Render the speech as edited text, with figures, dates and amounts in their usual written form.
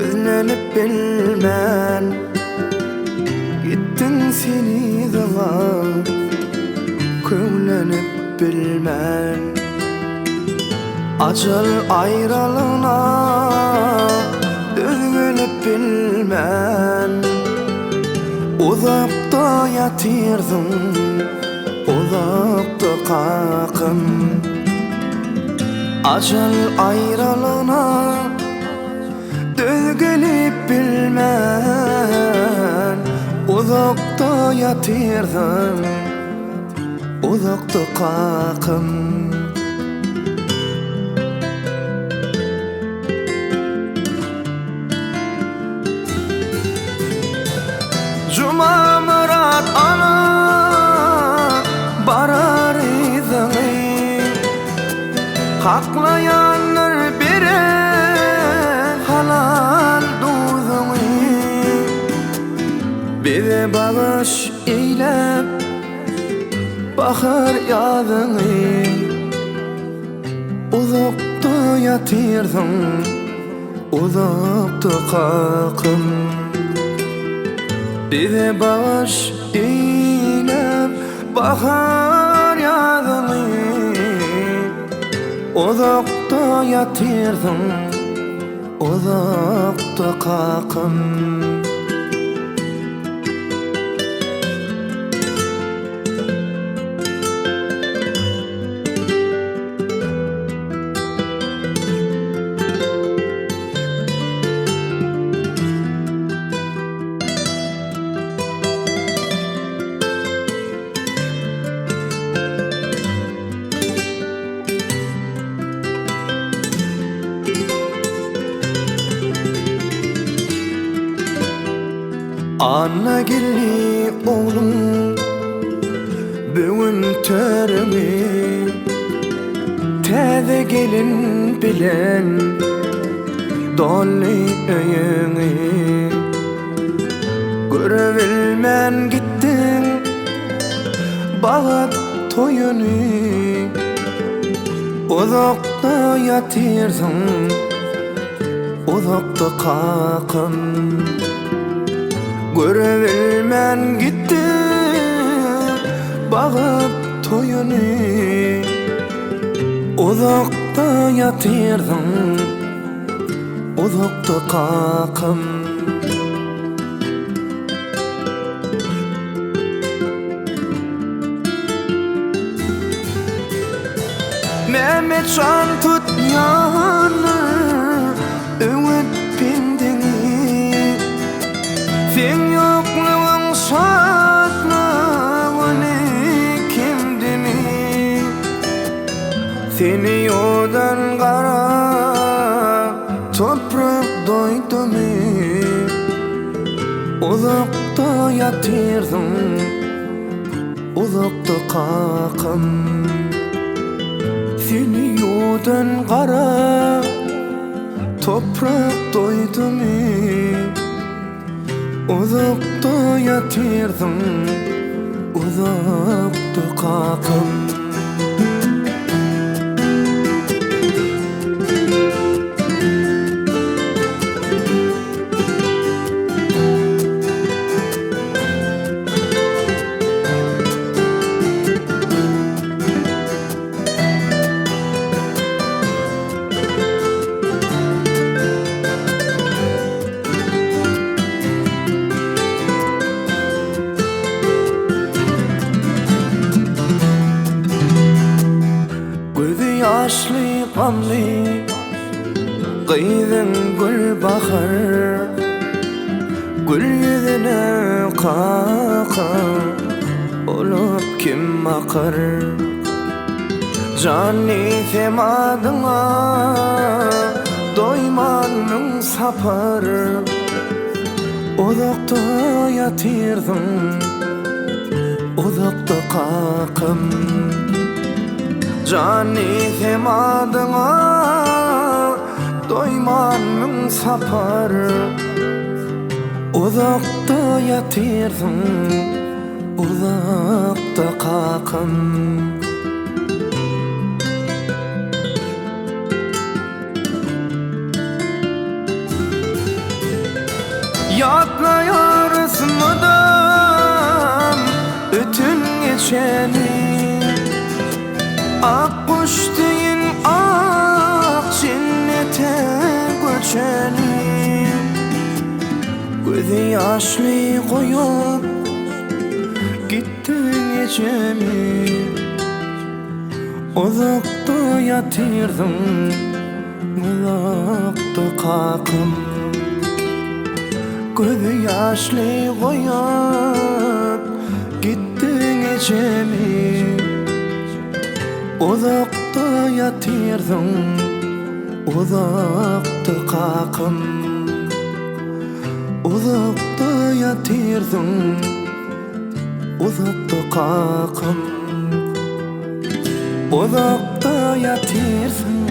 Özlenip bilmän gittin seni dala köwlenip bilmän ajal ayralığına özlenip bilmän uzakta yatırdım uzakta kakım ajal ayralığına dözgelip bilmän uzakta yatırdım uzakta kakım Cuma Murat ana barar izini haklayanlar birer halal duzunu bize bağış eylep bahar yazını uzakta yatırdım uzakta kakım bize bağış eylep bahar yazını uzakta yatırdım uzakta kakım Ana gelli oğlum bugün töremi teze gelin bilen dolly öyüni görebilmen gittin bağat toyunu uzakta yatırdım uzakta kakım görebilmen gittim bağıp toyunu uzakta yatırdım uzakta kakım Mehmet Can tut yanı ümit pindini sen yokluğun saklığını kimdimi seni yodan kara toprak doydu mu uzakta yatırdım uzakta kakım seni yodan kara toprak doydu mu uzakta yatırdım uzakta kakım yaşlı gamlı kıydın gül bakır gül yüzüne kaka olup kim bakır canı semadına doymanın sapar uzakta yatırdım uzakta kakım Canı semadına doymanın sapar uzakta yatırdım uzakta kakım Yatlayarsmadan ötün geçeni, ak kuş deyin ak cennete göçeni. Gözü yaşlı koyup gittin gecemi, uzakta yatırdım, uzakta kalkım. Gözü yaşlı koyup gittin gecemi, uzakta yatırdım, uzakta kalkım. Uzakta yatırdım, uzakta kalkım. Uzakta yatırdım,